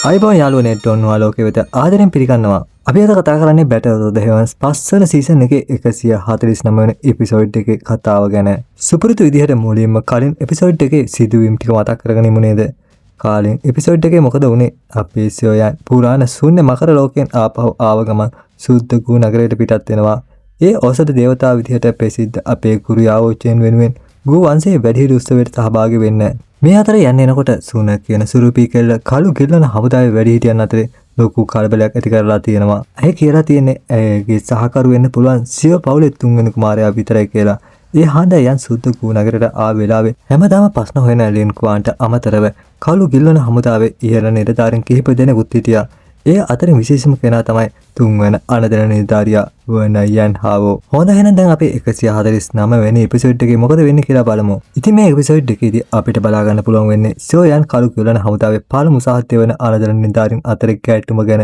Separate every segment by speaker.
Speaker 1: අයිබෝන් යාළුවනේ ඩොන්නවා ලෝකෙ වෙත ආදරෙන් පිළිගන්නවා. අපි අද කතා කරන්නේ Battle of the Heavens 5 වෙනි සීසන් එකේ 149 වෙනි එපිසෝඩ් එකේ කතාව ගැන. සුපුරුදු විදිහට මුලින්ම කලින් එපිසෝඩ් එකේ සිදුවීම් ටික මතක් කරගෙන ඉමු නේද? කලින් එපිසෝඩ් එකේ මොකද වුනේ? අපේ සෝයන් පුරාණ ශූන්‍ය මකර ලෝකයෙන් ආපහු ආව ගමන් සුද්දකු නගරයට පිටත් වෙනවා. ඒ ඖෂධ දේවතාව විදිහට ප්‍රසිද්ධ අපේ ගුරු යාවෝචෙන් වෙනුවෙන් ගු වංශයේ වැඩිහිටි උත්සවයට සහභාගී වෙන්න. මේ අතර යන්නේ එනකොට සුන කියන සුරුපී කෙල්ල කළු ගෙල්ලන හමුදාවේ වැඩිහිටියන් අතරේ ලොකු කලබලයක් ඇති කරලා තියෙනවා. ඇය කියලා තියෙන්නේ ඇයගේ සහකරු වෙන්න පුළුවන් සිය පවුලේ තුන්වෙනි කුමාරයා විතරයි කියලා. ඒ හඬ යන් සුද්දකු නගරයට ආ වෙලාවේ හැමදාම ප්‍රශ්න හොයන ලින්කුවන්ට අමතරව කළු ගෙල්ලන හමුදාවේ ඉහළ නිලධාරීන් කිහිප දෙනෙකුත් හිටියා. ඒ අතරින් විශේෂම කෙනා තමයි තුන්වන අනදෙන නිලධාරියා වන යන් හාවෝ. හොඳ එහෙනම් දැන් අපි 149 වෙනි එපිසෝඩ් එකේ මොකද වෙන්නේ කියලා බලමු. ඉතින් මේ එපිසෝඩ් එකේදී අපිට බලා ගන්න පුළුවන් වෙන්නේ සෝයන් කළු ගෙල්ලන හමුදාවේ පළමු සහත්ය වෙන අනදෙන නිලධාරීන් අතර ගැටුම ගැන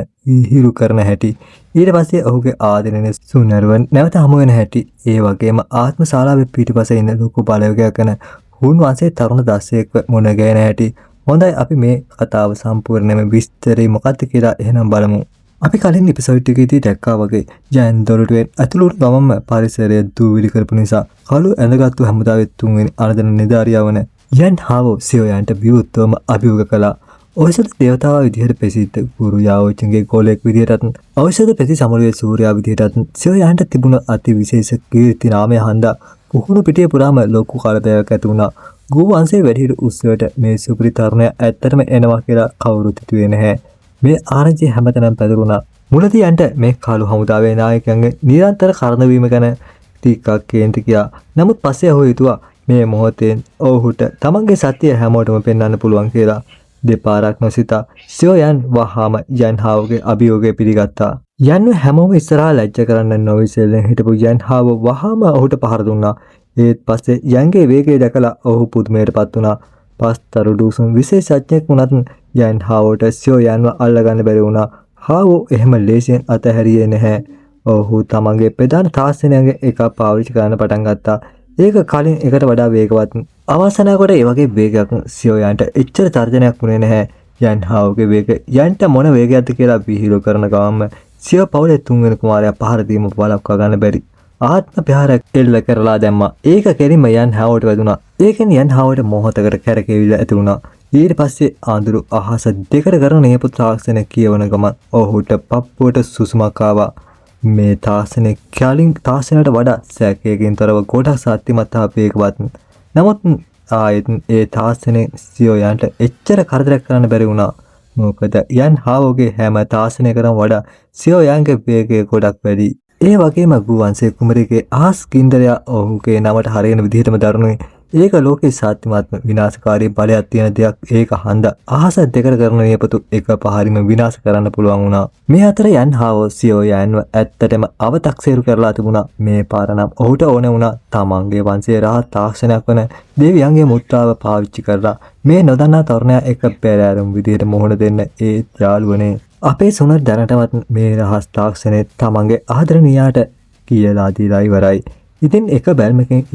Speaker 1: හිරු කරන හැටි. ඊට පස්සේ ඔහුගේ ආදරණීය සුනරුවන් නැවත හමු වෙන හැටි. ඒ වගේම ආත්ම ශාලාවේ පිටිපස්සේ ඉන්න ලොකු බලවේගයක් කරන හුන් වංශයේ තරුණ දස්සයෙක්ව මුණ ගැහෙන හැටි. හොඳයි අපි මේ කතාව සම්පූර්ණයෙන්ම විස්තරي මොකක්ද කියලා එහෙනම් බලමු. අපි කලින් එපිසෝඩ් එකේදී දැක්කා වගේ ජයන් දොරටුවෙන් ඇතුළු ගමන්ම පරිසරය දූවිලි කරපු නිසා කළු ඇඳගත්තු හමුදාවේ තුන්වෙනි අනදෙන නිලධාරියා වන යන් හාවෝ සියෝයන්ට විරුද්ධවම අභියෝග කළා. ඖෂධ දේවතාවා විදිහට ප්‍රසිද්ධ ගුරු යාවෝචන්ගේ ගෝලයෙක් විදිහටත් ඖෂධ ප්‍රති සමරුවේ සූර්යා විදිහටත් සියෝයන්ට තිබුණ අති විශේෂ කීර්ති නාමය හන්දා කුහුණු පිටිය පුරාම ලොකු කලබලයක් ඇති වුණා. ගු වංශයේ වැඩිහිටි උත්සවයට මේ සුපිරි තරුණයා ඇත්තටම එනවා කියලා කවුරුත් හිතුවේ නැහැ. මේ ආරංචිය හැමතැනම පැතිරුණා. මුලදී යන්ට මේ කළු හමුදාවේ නායකයන්ගේ නිරන්තර කරදවීම ගැන ටිකක් කේන්ති ගියා. නමුත් පස්සේ ඔහු හිතුවා මේ මොහොතෙන් ඔහුට තමන්ගේ සත්‍යය හැමෝටම පෙන්වන්න පුළුවන් කියලා. දෙපාරක් නොසිතා සියෝයන් වහාම යන් හාවෝගේ අභියෝගය පිළිගත්තා. යන් හැමෝම ඉස්සරහා ලැජ්ජ කරන්න නොවිසෙල්ලෙන් හිටපු යන් හාවෝ වහාම ඔහුට පහර දුන්නා. ඒත් පස්සේ යන්ගේ වේගය දැකලා ඔහු පුදුමයටපත් වුණා. පස්තරු ඩූසුන් විශේෂඥයෙක් වුණත් යන් හාවෝට සියෝයන්ව අල්ලගන්න බැරි වුණා. හාවෝ එහෙම ලේසියෙන් අතහැරියේ නැහැ. ඔහු තමන්ගේ ප්‍රධාන තාක්ෂණයන්ගේ එකක් පාවිච්චි කරන්න පටන් ගත්තා. ඒක කලින් එකට වඩා වේගවත්. අවසානකොට ඒ වගේ වේගයක් සියෝයන්ට එච්චර තර්ජනයක් වුණේ නැහැ. යන් හාවෝගේ වේගය යන්ට මොන වේගයක්ද කියලා විහිළු කරන ගමන්ම සිය පවුලේ තුන්වෙනි කුමාරයා පහර දීම වළක්වා ගන්න බැරි ආත්ම ප්‍රහාරයක් එල්ල කරලා දැම්මා. ඒක කෙලින්ම යන් හාවෝට වැදුනා. ඒකෙන් යන් හාවෝට මොහොතකට කැරකෙවිලා ඇති වුණා. ඊට පස්සේ ආඳුරු අහස දෙකට කරන නියපොතු තාක්ෂණය කියවන ගමන් ඔහුට පප්පුවට සුසුමක් ආවා. මේ තාක්ෂණය කලින් තාක්ෂණයට වඩා සැකයකින් තොරව ගොඩක් සත්‍යමත් හා වේගවත්. නමුත් ආයෙත් ඒ තාක්ෂණය සියෝයන්ට එච්චර කරදරයක් කරන්න බැරි වුණා. මොකද යන් හාවෝගේ හැම තාක්ෂණයකටම වඩා සියෝයන්ගේ වේගය ගොඩක් වැඩි. ඒ වගේම ගු වංශයේ කුමරියගේ අහස් කින්දරයා ඔහුගේ නමට හරියන විදිහටම දරුණුයි. ඒක ලෝකේ සත්‍යමත්ම විනාශකාරී බලයක් තියෙන දෙයක්. ඒක හන්ද අහස දෙකට කරන නියපොතු එක පහරින්ම විනාශ කරන්න පුළුවන් වුණා. මේ අතර යන් හාවෝ සියෝයන්ව ඇත්තටම අවතක්සේරු කරලා තිබුණා. මේ පාර නම් ඔහුට ඕන වුණා තමන්ගේ වංශයේ රහත් තාක්ෂණයක් වන දෙවියන්ගේ මුද්‍රාව පාවිච්චි කරලා මේ නොදන්නා තරුණයා එක පෙරෑරුම් විදිහට මුහුණ දෙන්න ඒ යාළුවනේ. අපේ සුනර් දැනටවත් මේ රහස් තාක්ෂණය තමන්ගේ ආදරණීයාට කියලා දීලා ඉවරයි. ඉතින් එක බැල්මකින්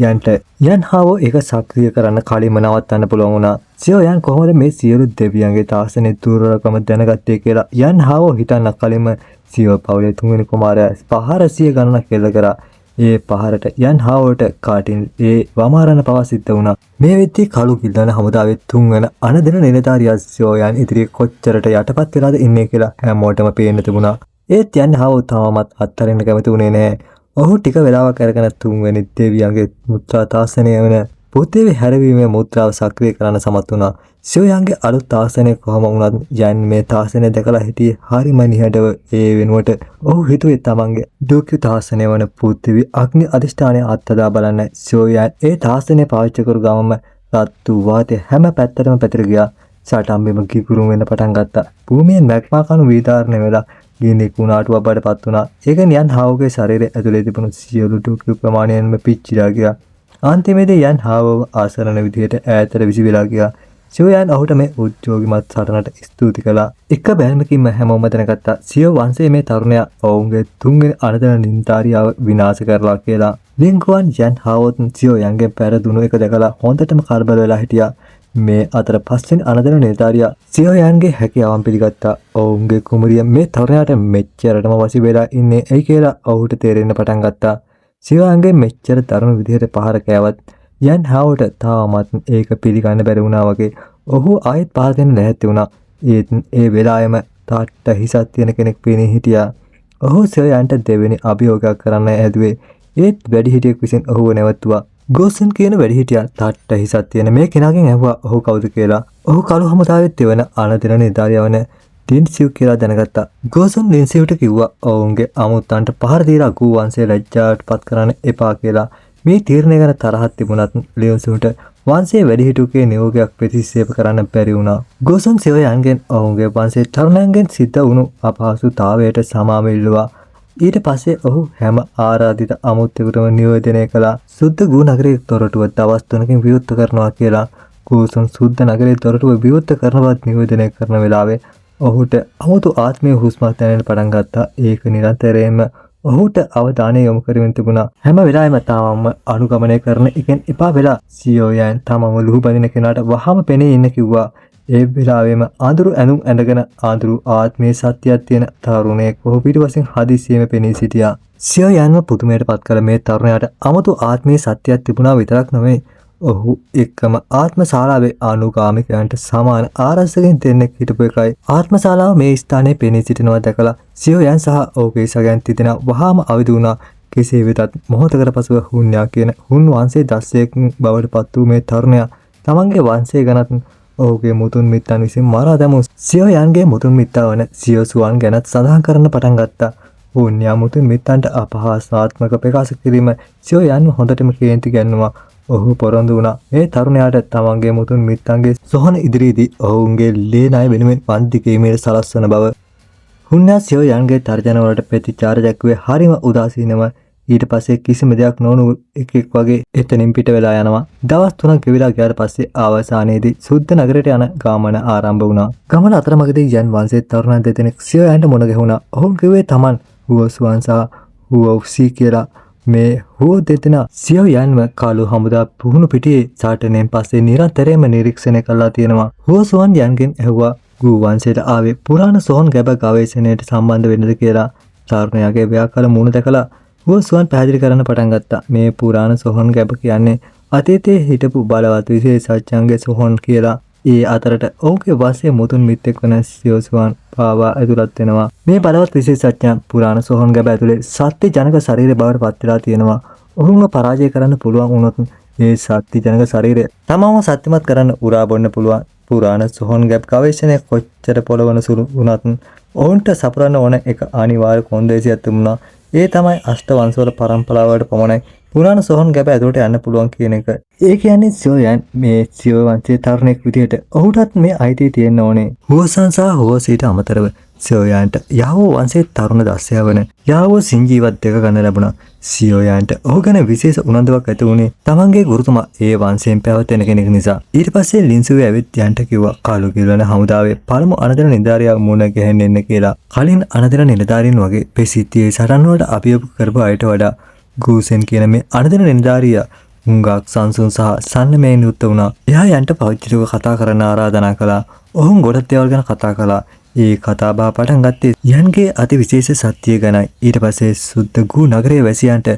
Speaker 1: යන් හාවෝ ඒක සක්‍රිය කරන්න කලින්ම නවත්තන්න පුළුවන් වුණා. සියෝයන් කොහොමද මේ සියලු දෙවියන්ගේ තාක්ෂණයේ දුර්වලකම දැනගත්තේ කියලා යන් හාවෝ හිතන්න කලින්ම සියෝ පවුලේ තුන්වෙනි කුමාරයා 500 ගණනක් එල්ල කරා. ඒ පහරට යන් හාවෝට කාටින් ඒ වමාරණ පවා සිද්ධ වුණා. මේ වෙද්දී කළු ගිල්ලන හමුදාවේ තුන්වන අනදෙන නිලධාරියා සියෝයන් ඉදිරියේ කොච්චරට යටපත් වෙලාද ඉන්නේ කියලා හැමෝටම පේන්න තිබුණා. ඒත් යන් හාවෝ තාමත් අත්හරින්න කැමති වුණේ නැහැ. ඔහු ටික වෙලාවක් අරගෙන තුන්වෙනි දෙවියන්ගේ මුද්‍රා තාක්ෂණය වෙන බුද්ධිවේ හැරවීමේ මුද්‍රාව සක්‍රිය කරන්න සමත් වුණා. සියෝයන්ගේ අලුත් තාක්ෂණය කොහොම වුණත් යන් මේ තාක්ෂණය දැකලා හිටියේ හරිම නිහඬව. ඒ වෙනුවට ඔහු හිතුවේ තමන්ගේ දුක්ඛ තාක්ෂණය වන පෘථිවි අග්නි අධිෂ්ඨානය අත්දැක බලන්න. සියෝයන් ඒ තාක්ෂණය පාවිච්චි කරු ගමන්ම රත්තු වාතය හැම පැත්තටම පැතිර ගියා. සටන් බිම කිකුරුම් වෙන්න පටන් ගත්තා. භූමියෙන් මැග්මා කණු විදාරණය වෙලා ගිනි කුණාටුවක් බඩපත් වුණා. ඒකෙන් යන් හාවෝගේ ශරීරය ඇතුලේ තිබුණු සියලු දුක් ප්‍රමාණයෙන්ම පිච්චිලා ගියා. අන්තිමේදී යන් හාවෝ ආසරණ විදිහට ඈතට විසි වෙලා ගියා. සියෝයන් ඔහුට මේ උද්‍යෝගිමත් සටනට ස්තුති කළා. එක බැල්මකින්ම හැමෝම දැනගත්තා සියෝ වංශයේ මේ තරුණයා ඔවුන්ගේ තුන්වෙනි අනදෙන නිලධාරියාව විනාශ කරලා කියලා. ලින්කුවන් යන් හාවෝත් සියෝයන්ගේ පැරදුණු එක දැකලා හොඳටම කලබල වෙලා හිටියා. මේ අතර පස්වෙනි අනදෙන නිලධාරියා සියෝයන්ගේ හැකියාවන් පිළිගත්තා. ඔවුන්ගේ කුමරිය මේ තරුණයාට මෙච්චරටම වශී වෙලා ඉන්නේ ඇයි කියලා ඔහුට තේරෙන්න පටන් ගත්තා. සියෝයන්ගේ මෙච්චර දරුණු විදිහට පහර කෑවත් යන් හාවට තාමත් ඒක පිළිගන්න බැරි වුණා වගේ ඔහු ආයෙත් පහර දෙන්න ලැහැත්ති වුණා. ඒත් ඒ වෙලාවෙම තාට්ට හිසක් තියෙන කෙනෙක් පේනේ හිටියා. ඔහු සියෝයන්ට දෙවෙනි අභියෝගයක් කරන්න ඇදුවේ. ඒත් වැඩිහිටියෙක් විසින් ඔහුව නැවතුවා. ගෝසන් කියන වැඩිහිටියා තාට්ට හිසක් තියෙන මේ කෙනාගෙන් ඇහුවා ඔහු කවුද කියලා. ඔහු කළු හමුදාවෙත් එවන අනදින නිලධාරියා වන ලින්සිව් කියලා දැනගත්තා. ගෝසන් ලින්සිව්ට කිව්වා ඔවුන්ගේ අමුත්තන්ට පහර දීලා ගූ වංශය ලැජ්ජාවට පත් කරන්න එපා කියලා. මේ තීරණය ගැන තරහක් තිබුණත් ලින්සිව්ට වංශයේ වැඩිහිටියෙකුගේ නියෝගයක් ප්‍රතික්ෂේප කරන්න බැරි වුණා. ගෝසන් සියෝයන්ගෙන් ඔවුන්ගේ වංශයේ තරුණයන්ගෙන් සිද්ධ වුණු අපහසුතාවයට සමාව ඉල්ලුවා. ඊට පස්සේ ඔහු හැම ආරාධිත අමුත්‍යකටම නිවේදනය කළා. සුද්ධ ගූ නගරයේ තොරටුව දවස් 3කින් විවෘත කරනවා කියලා. ගෝසන් සුද්ධ නගරයේ තොරටුව විවෘත කරනවත් නිවේදනය කරන වෙලාවේ ඔහුට අමුතු ආත්මීය හුස්මක් දැනෙන්න පටන් ගත්තා. ඒක නිරන්තරයෙන්ම ඔහුට අවධානය යොමු කරමින් තිබුණා. හැම වෙලාවෙම තාමම අනුගමනය කරන එකෙන් එපා වෙලා සියෝයන් තමම ලුහු බඳින කෙනාට වහම පෙනී ඉන්න කිව්වා. ඒ වෙලාවෙම ආඳුරු ඇඳුම් ඇඳගෙන ආඳුරු ආත්මයේ සත්‍යයක් තියෙන තරුණයෙක් ඔහු පිටිපස්සෙන් හදිසියෙම පෙනී සිටියා. සියෝයන්ව පුදුමයට පත් කළ මේ තරුණයාට 아무තු ආත්මයේ සත්‍යයක් තිබුණා විතරක් නෙවෙයි ඔහු එක්කම ආත්මශාලාවේ ආනුගාමිකයන්ට සමාන ආරක්ෂකයන් දෙන්නෙක් හිටපු එකයි. ආත්මශාලාව මේ ස්ථානයේ පෙනී සිටිනවා දැකලා සියෝයන් සහ ඔහුගේ සගයන් තිදෙනා වහාම අවදි වුණා. කෙසේ වෙතත් මොහොතකට පසුව හුන්යා කියන හුන් වංශයේ දස්සයෙක් බවට පත් වූ මේ තරුණයා තමන්ගේ වංශය ගැනත් ඔහුගේ මුතුන් මිත්තන් විසින් මරා දැමූ සියෝයන්ගේ මුතුන් මිත්තා වන සියෝසුවන් ගැනත් සඳහන් කරන්න පටන් ගත්තා. හුන්යා මුතුන් මිත්තන්ට අපහාසාත්මක ප්‍රකාශ කිරීම සියෝයන්ව හොඳටම කේන්ති ගැන්නුවා. ඔහු පොරොන්දු වුණා මේ තරුණයාට තමන්ගේ මුතුන් මිත්තන්ගේ සොහන ඉදිරියේදී ඔවුන්ගේ ලේ ණය වෙනුවෙන් වන්දි කිරීමේ සලස්වන බව. හුන්යා සියෝයන්ගේ තර්ජන වලට ප්‍රතිචාර දැක්වේ හරිම උදාසීනව. ඊට පස්සේ කිසිම දෙයක් නොවුණු එකෙක් වගේ එතනින් පිට වෙලා යනවා. දවස් 3ක් ගෙවිලා ගියාට පස්සේ අවසානයේදී සුද්ධ නගරයට යන ගමන ආරම්භ වුණා. ගමන අතරමඟදී යන් වංශයේ තරුණ දෙදෙනෙක් සියෝයන්ට මුණ ගැහුණා. ඔවුන් කිව්වේ තමන් හුවසුවන් සහ හුවොක්සි කියලා. මේ හුව දෙදෙනා සියෝයන්ව කාලු හමුදා පුහුණු පිටියේ සාටනෙන් පස්සේ නිරන්තරයෙන්ම නිරීක්ෂණය කළා තියෙනවා. හුවසුවන් යන්ගෙන් ඇහුවා ගූ වංශයට ආවේ පුරාණ සොහොන් ගැබ ගවේෂණයට සම්බන්ධ වෙන්නද කියලා. තරුණයාගේ ව්‍යාකරණ මුණ දැකලා හුවසුවන් පැහැදිලි කරන්න පටන් ගත්තා. මේ පුරාණ සොහොන් ගැබ කියන්නේ අතීතයේ හිටපු බලවත් විශේෂඥයන්ගේ සොහොන් කියලා. ඒ අතරට ඔවුන්ගේ වංශයේ මුතුන් මිත්තෙක් වන සියෝසුවන් පාවා ඇතුළත් වෙනවා. මේ බලවත් විශේෂඥයන් පුරාණ සොහොන් ගැබ ඇතුලේ සත්‍ය ජනක ශරීරය බවට පත් වෙලා තියෙනවා. ඔවුන්ව පරාජය කරන්න පුළුවන් වුණොත් ඒ සත්‍ය ජනක ශරීරය තමවම සත්‍යමත් කරන්න උරා බොන්න පුළුවන්. පුරාණ සොහොන් ගැබ් ගවේෂණය කොච්චර පොළවන සුළු වුණත් ඔවුන්ට සපුරන්න ඕන එක අනිවාර්ය කොන්දේසියක් තිබුණා. ඒ තමයි අෂ්ට වංශවල පරම්පරාවට පමණයි පුරාණ සොහොන් ගැබ ඇතුළට යන්න පුළුවන් කියන එක. ඒ කියන්නේ සියෝයන් මේ සියෝ වංශයේ තරුණෙක් විදිහට ඔහුටත් මේ අයිතිය තියෙන්න ඕනේ. හුවසන් සහ හුවසීට අමතරව සියෝයන්ට යාවෝ වංශයේ තරුණ දස්සයා වන යාවෝ සිංජීවත් දෙක ගන්න ලැබුණා. සියෝයන්ට ඔහු ගැන විශේෂ උනන්දුවක් ඇති වුණේ තමන්ගේ ගුරුතුමා ඒ වංශයෙන් පැවතෙන කෙනෙක් නිසා. ඊට පස්සේ ලින්සුවේ ඇවිත් යන්ට කිව්වා කාලු කිල්වන හමුදාවේ පළමු අනදෙන නිලධාරියා මුණ ගැහෙන්න එන්න කියලා. කලින් අනදෙන නිලධාරීන් වගේ ප්‍රසිද්ධියේ සටන් වලට අභියෝග කරපු අයට වඩා ගූසෙන් කියන මේ අනදෙන නිලධාරියා හුඟක් සංසුන් සහ සන්නමයෙන් යුක්ත වුණා. එයා යන්ට පෞද්ගලිකව කතා කරන්න ආරාධනා කළා. ඔහුන් ගොඩක් දේවල් ගැන කතා කළා. ඒ කතා බහ පටන් ගත්තේ යන්ගේ අති විශේෂ සත්‍ය ගැනයි. ඊට පස්සේ සුද්ධ ගූ නගරයේ වැසියන්ට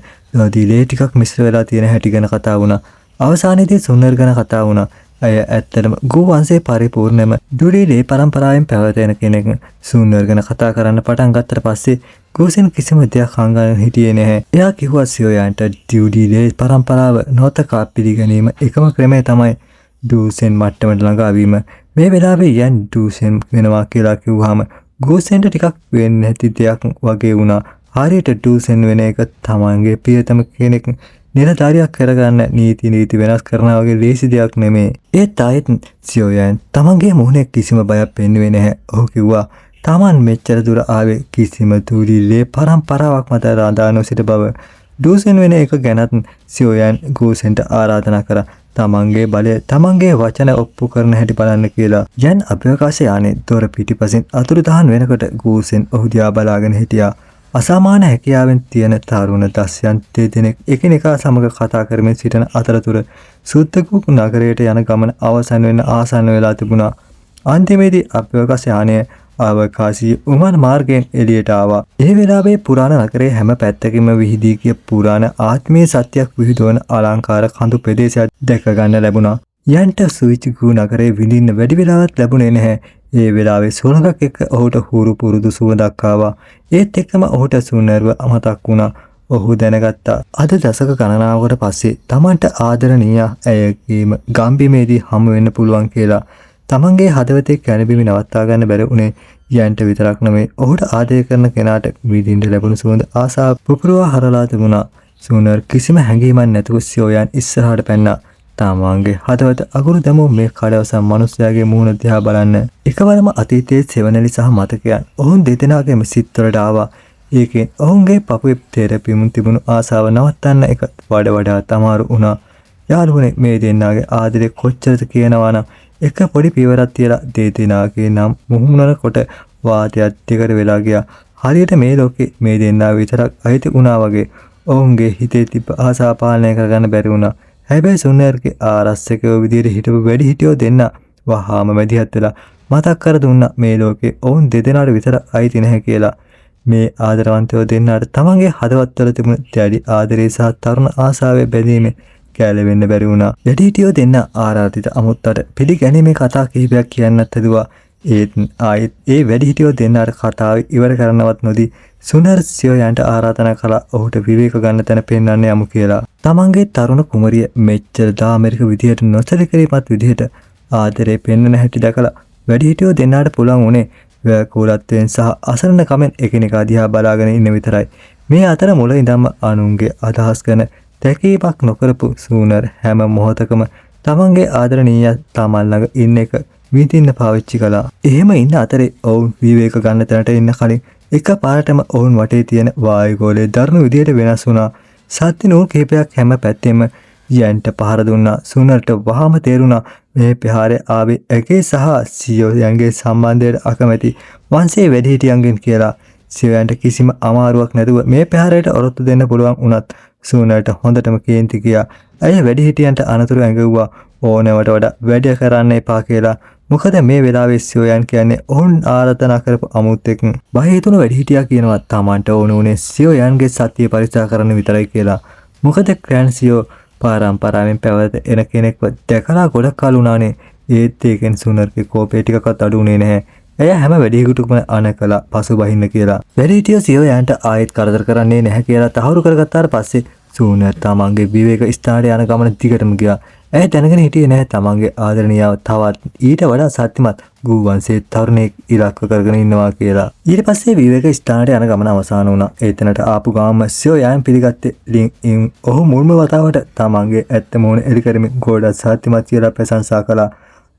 Speaker 1: දීලේ ටිකක් මිශ්‍ර වෙලා තියෙන හැටි ගැන කතා වුණා. අවසානයේදී සුන්නර් ගැන කතා වුණා. අය ඇත්තටම ගූ වංශයේ පරිපූර්ණම දුඩීලේ පරම්පරාවෙන් පැවතෙන කෙනෙක්. සුන්නර් ගැන කතා කරන්න පටන් ගත්තට පස්සේ ගූසෙන් කිසිම දෙයක් හංගන්න හිටියේ නැහැ. එයා කිව්වා සියෝයන්ට දුඩීලේ පරම්පරාව නොතකා පිළිගැනීම එකම ක්‍රමය තමයි ඩූසෙන් මට්ටමට ළඟා වීම. මේ වෙලාවේ යන් ඩූසෙන් වෙනවා කියලා කිව්වහම ගූසෙන්ට ටිකක් වෙන්නේ නැති දෙයක් වගේ වුණා. හරියට ඩූසෙන් වෙන එක තමන්ගේ ප්‍රියතම කෙනෙක් නිලධාරියක් කරගන්න නීති වෙනස් කරනවා වගේ ලේසි දෙයක් නෙමෙයි. ඒත් ආයෙත් සියෝයන් තමන්ගේ මුහුණේ කිසිම බයක් පෙන්වුවේ නැහැ. ඔහු කිව්වා තමන් මෙච්චර දුර ආවේ කිසිම දුලිලේ පරම්පරාවක් මත රඳා නොසිට බව. ඩූසෙන් වෙන එක ගැනත් සියෝයන් ගූසෙන්ට ආරාධනා කරා. තමන්ගේ බලය තමන්ගේ වචන ඔප්පු කරන හැටි බලන්න කියලා. යන් අභ්‍යවකාශ යානේ දොර පිටිපසින් අතුරුදහන් වෙනකොට ගූසෙන් ඔහු දිහා බලාගෙන හිටියා. අසාමාන්‍ය හැකියාවෙන් තියෙන තරුණ දස්යන් දෙදෙනෙක් එකිනෙකා සමග කතා කරමින් සිටින අතරතුර සුද්දකුක් නගරයට යන ගමන අවසන් වෙන්න ආසන්න වෙලා තිබුණා. අන්තිමේදී අභ්‍යවකාශ යානය අවකාශී උමන් මාර්ගයෙන් එළියට ආවා. ඒ වෙලාවේ පුරාණ නගරයේ හැම පැත්තකින්ම විහිදී ගිය පුරාණ ආත්මීය සත්‍යයක් විහිදුවන අලංකාර කඳු ප්‍රදේශයක් දැක ගන්න ලැබුණා. යන්ට සුවිචිගු නගරේ විඳින්න වැඩි වෙලාවක් ලැබුණේ නැහැ. ඒ වෙලාවේ සුළඟක් එක්ක ඔහුට හුරු පුරුදු සුවඳක් ආවා. ඒත් එක්කම ඔහුට සුනර්ව මතක් වුණා. ඔහු දැනගත්තා අද දශක ගණනාවකට පස්සේ තමන්ට ආදරණීය ඇයගේම ගම්බිමේදී හමු වෙන්න පුළුවන් කියලා. තමන්ගේ හදවතේ කැළඹීම නවත්තා ගන්න බැරි උනේ යන්ට විතරක් නෙමෙයි ඔහුට ආදරය කරන කෙනාට විඳින්න ලැබුණු සුවඳ ආසාව පුපුරවා හරලා තිබුණා. සුනර් කිසිම හැඟීමක් නැතුව සියෝයන් ඉස්සරහට පැන්නා. තමන්ගේ හදවත අගුරු දැමූ මේ කඩවසම් මනුස්සයාගේ මුහුණ දිහා බලන්න. එකවරම අතීතයේ සෙවණලි සහ මතකයන් ඔවුන් දෙදෙනාගේම සිත්වලට ආවා. ඒකෙන් ඔවුන්ගේ පපුවේ තෙරපීමුන් තිබුණු ආසාව නවත්තන්න එක වඩාත් අමාරු වුණා. යාළුවනේ මේ දෙන්නාගේ ආදරේ කොච්චරද කියනවා නම් එක පොඩි පියවරක් තියලා දෙදෙනාගේ නම් මුහුණනකොට වාතයක් දෙකට වෙලා ගියා. හරියට මේ ලෝකේ මේ දෙන්නා විතරක් අයිති වුණා වගේ ඔවුන්ගේ හිතේ තිබ්බ ආසාව පාලනය කරගන්න බැරි වුණා. හැබැයි සුන්නර්ගේ ආරස්සකව විදියට හිටපු වැඩි හිටියෝ දෙන්න වහාම මැදිහත් වෙලා මතක් කර දුන්නා මේ ලෝකේ ඔවුන් දෙදෙනාට විතර අයිති නැහැ කියලා. මේ ආදරවන්තයෝ දෙන්නාට තමන්ගේ හදවත්වල තිබුණ දැඩි ආදරේ සහ තරුණ ආසාවේ බැඳීමේ කැළවෙන්න බැරි වුණා. වැඩි හිටියෝ දෙන්න ආරාධිත අමුත්තට පිළිගැනීමේ කතා කිහිපයක් කියන්නත් හදුවා. ඒත් ආයෙත් ඒ වැඩි හිටියෝ දෙන්නාට කතාව ඉවර කරනවත් නොදී සුනර් සියෝයන්ට ආරාධනා කළා ඔහුට විවේක ගන්න තැන පෙන්වන්න යමු කියලා. තමන්ගේ තරුණ කුමරිය මෙච්චර දාමරික විදියට නොසලකරීමත් විදියට ආදරේ පෙන්වන හැටි දැකලා වැඩිහිටියෝ දෙන්නාට පුළුවන් උනේ වැකූලත්වයෙන් සහ අසරණ කමෙන් එකිනෙකා දිහා බලාගෙන ඉන්න විතරයි. මේ අතර මුල ඉඳන්ම අනුන්ගේ අදහස් ගැන තැකීමක් නොකරපු සුනර් හැම මොහොතකම තමන්ගේ ආදරණීය තමන් ළඟ ඉන්න එක විඳින්න පාවිච්චි කළා. එහෙම ඉන්න අතරේ ඔවුන් විවේක ගන්න තැනට එන්න කලින් එක පාරටම ඔවුන් වටේ තියෙන වායුගෝලයේ දරුණු විදියට වෙනස් වුණා. සත්‍ය නූල් කිහිපයක් හැම පැත්තෙම යන්ට පහර දුන්නා. සුනර්ට වහාම තේරුණා මේ ප්‍රහාරය ආවේ ඇගේ සහ සියෝයන්ගේ සම්බන්ධයට අකමැති වංශයේ වැඩිහිටියන්ගෙන් කියලා. සියෝයන්ට කිසිම අමාරුවක් නැතුව මේ ප්‍රහාරයට ඔරොත්තු දෙන්න පුළුවන් වුණත් සුනර්ට හොඳටම කේන්ති ගියා. ඇය වැඩිහිටියන්ට අනතුරු ඇඟවුවා ඕනෑවට වඩා වැඩ කරන්න එපා කියලා. මොකද මේ වෙලාවේ සියෝයන් කියන්නේ ඔවුන් ආරාධනා කරපු අමුත්තෙක්. බයහිතුණු වැඩිහිටියා කියනවා තමන්ට ඕන උනේ සියෝයන්ගේ සත්‍ය පරික්ෂා කරන්න විතරයි කියලා. මොකද ක්‍රෑන් සියෝ පාරම්පරාවෙන් පැවත එන කෙනෙක්ව දැකලා ගොඩක් කල් වුණානේ. ඒත් ඒකෙන් සුනර්ගේ කෝපය ටිකක්වත් අඩු වුණේ නැහැ. එය හැම වැඩිහිටියෙකුටම අණ කළා පසු බහින්න කියලා. වැඩිහිටියෝ සියෝයන්ට ආයෙත් කරදර කරන්නේ නැහැ කියලා තහවුරු කරගත්තාට පස්සේ සුනර් තමන්ගේ විවේක ස්ථානයට යන ගමන දිගටම ගියා. ඇය දැනගෙන හිටියේ නැහැ තමන්ගේ ආදරණීයව තවත් ඊට වඩා ශක්තිමත් ගූ වංශයේ තරුණයෙක් ඉලක්ක කරගෙන ඉන්නවා කියලා. ඊට පස්සේ විවේක ස්ථානයට යන ගමන අවසන් වුණා. එතනට ආපු ගාම සියෝයන් පිළිගත්තේ ලින් ඔහු මුල්ම වතාවට තමන්ගේ ඇත්ත මොන එලි කරමින් ගොඩක් ශක්තිමත් කියලා ප්‍රශංසා කළා.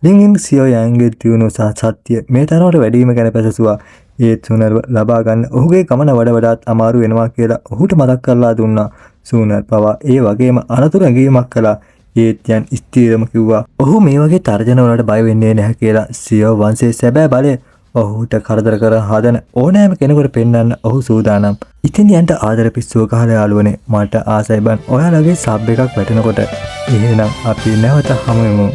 Speaker 1: ලින් සියෝයන්ගේ දියුණුව සහ සත්‍ය මේ තරමට වැඩිම ගැන පැසසුවා. ඒත් සුනර්ව ලබා ගන්න ඔහුගේ ගමන වඩාත් අමාරු වෙනවා කියලා ඔහුට මතක් කරලා දුන්නා. සුනර් පවා ඒ වගේම අනතුරු ඇඟීමක් කළා. ඒත් යන් ස්ථීරම කිව්වා ඔහු මේ වගේ තර්ජන වලට බය වෙන්නේ නැහැ කියලා. සියෝ වංශයේ සැබෑ බලය ඔහුට කරදර කර හදන ඕනෑම කෙනෙකුට පෙන්වන්න ඔහු සූදානම්. ඉතින් යන්ට ආදර පිස්සුව ගහලා යාළුවනේ මට ආසයි බං ඔයාලගේ සබ් එකක් වැටෙනකොට. එහෙනම් අපි නැවත හමු වෙමු.